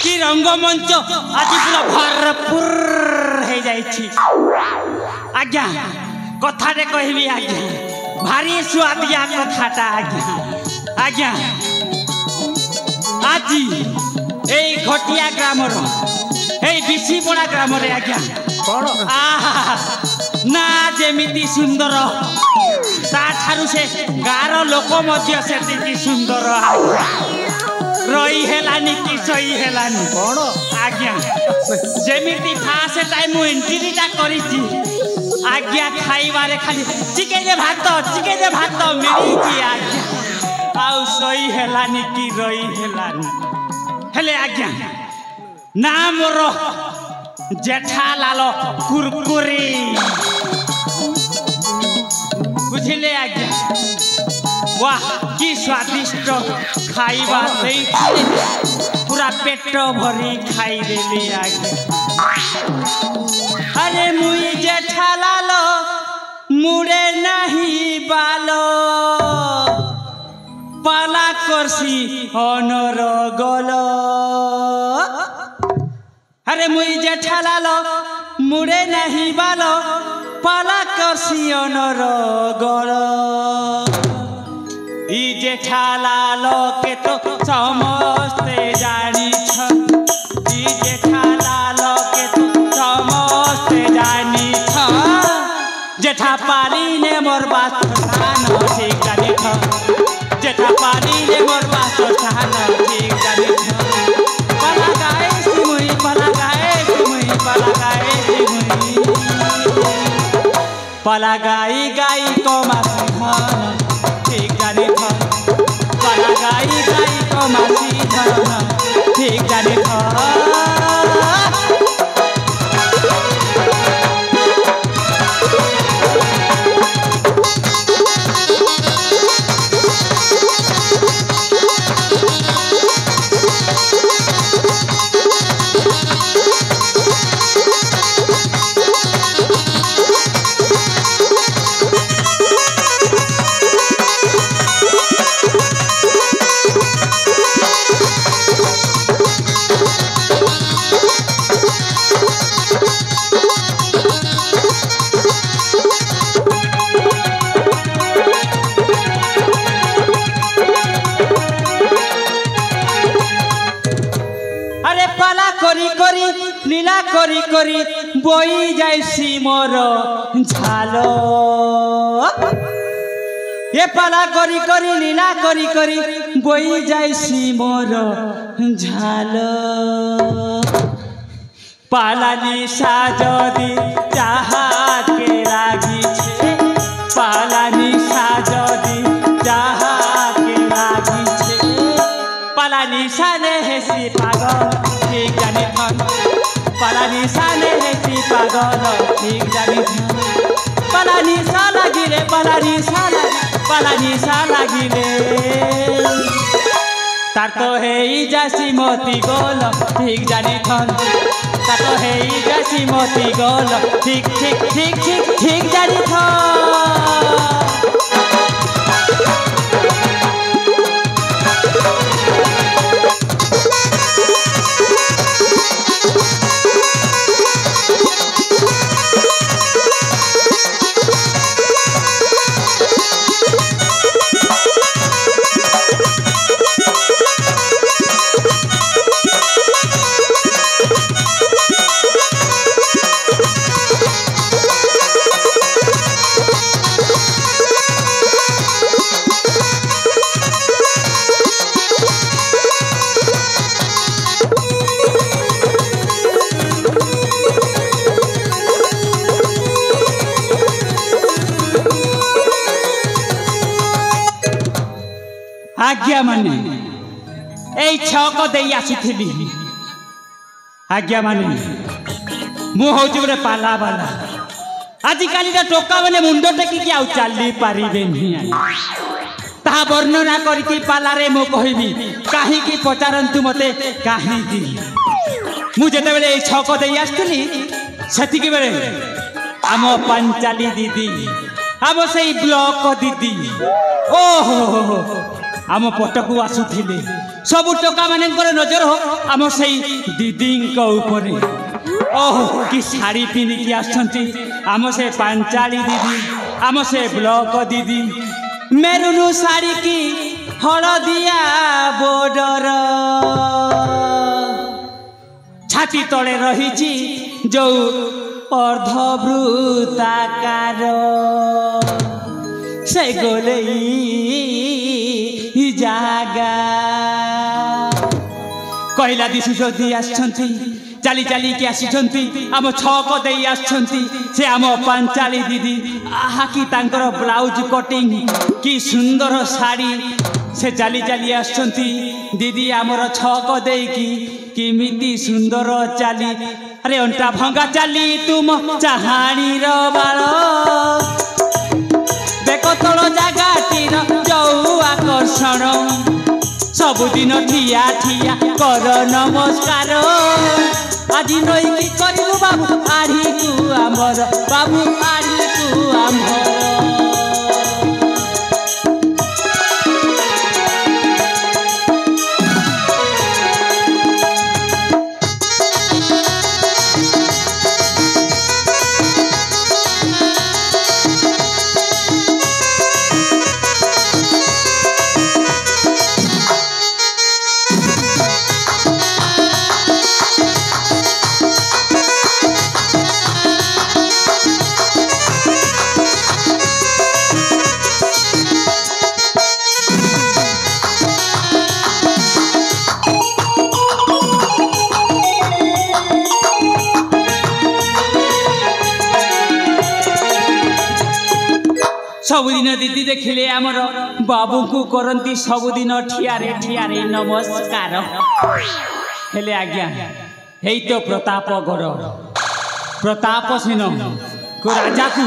कि रंगमंच आज पूरा भरपूर हो जाइछि। आज्ञा कथाटे कहबी आज्ञा भारी स्वादिया कथाटा आज्ञा आज्ञा आज এই ঘটিয়া গ্রামর এই বিশিপড়া গ্রামরে আজ্ঞা না যেমিতি সুন্দর তাঠারু সে গাঁর লোক মধ্য সেতিকি সুন্দর রই হেলানি কি সই হেলানি আজ্ঞা যেমিতি ফার্স্ট টাইম মু এন্ট্রিটা করিছি আজ্ঞা খাইবারে খালি চিকেনে ভাত মিলিছি আজ্ঞা আউ সই হেলানি কি রই হেলানি হেলে আজ্ঞা না মোর জেঠালাল কুরকুরি বুঝিলে আজ্ঞা वाह कि स्वादिष्ट खाइबा पूरा पेट भरी खाई देली आगे। अरे मुई जेठालाल मुड़े नहीं बालो पाला करसी अनर गलो। अरे मुई जेठालाल मुड़े नहीं बालो पाला करसी अनर गलो। ई जेठालाल के तो समस्ते जानी छ ई जेठालाल के तो समस्ते जानी छ जेठा पाली ने मोर बात ठान ठीक जानी छ जेठा पाली ने मोर बात ठान ठीक जानी छ पला गाए सिमुई पला गाए सिमुई पला गाए सिमुई पला गाई गाई को मासी खान ठीक जानी था पला गाई गाई को मासी खाना ठीक जानी था। लीला करी करी बई जाइसी मोर झालो ये पाला करी करी लीला करी करी बई जाइसी मोर झालो। पाला निशा जदी चाहा के लागी छे पाला निशा जदी चाहा के लागी छे पाला निशा ने हेसी पागल ठीक जानी थन पाला निशा ने हेसी पागल ठीक जानी थन पाला পালা নিশা লাগিলে তার তো হেই যাসি মতি গোল ঠিক জানি থন তার তো হেই যাসি মতি গোল ঠিক ঠিক ঠিক ঠিক ঠিক জানি থন आज्ञा माने এই ছক দেই আসিথিলি आज्ञा माने मु होची गोटे पाला बाला आजिकाली टोका मैंने मुंड टेकिकी आउ चली पारे ता वर्णना करके पालारे मु कहबी कहीं पचारतु मते कहीं मुझे छक दे आसली से बेले आम पांचाली दीदी आम से ब्लॉक दीदी ओहो आम पटकू आसुले सब टोका मान नजर हो आम से दीदी ओहो कि शाढ़ी पिंधिकी आम से पांचाली दीदी आम से ब्लॉक दीदी मेरून शाढ़ी की हलदिया बोर्डर छाती तले रही जो अर्धवृत्ताकार से गोले जागा कहला दिशुदी आसछंती चाली चाली के आसिछंती आम छक दे आसछंती से आम पांचाली दीदी आहा कि तांकर ब्लाउज कटिंग कि सुंदर साड़ी से चाली चाली आसछंती दीदी आमर छक देकी किमिति सुंदर चाली अरे अंटा भंगा चाली तुम चाहाणी रो बाल देखो तोड़ जगाटीर जो आकर्षण सबुदिन ठिया ठिया कर नमस्कार आज नई की करू बाबू आढ़ी तू आमर बाबू आढ़ी तू आमर सबुदिन दीदी देखिले आमर बाबू को करती सबुदिन ठियारे नमस्कार हेले आज्ञा हे तो प्रतापगढ़ प्रतापसेन को राजा को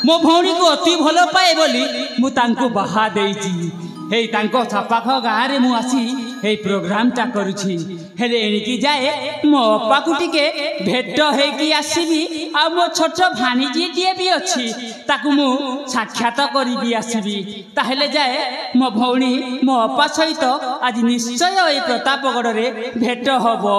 मो भौणी को अति भल पाए बोली मु तांको बाहा देइची हे तांको छपाख गाँ रे मु आसी हे प्रोग्राम टा करूछी हेले एणिकी जाए मो अपा को टिके भेट हेकी आसीबी आ मो छोट भाणीजी टीए भी अच्छी ताकू मु साक्षात करी भी आसीबी ताहेले जाए मो भौणी मो अपा सहित आज निश्चय ए प्रतापगढ़ रे भेट हबो।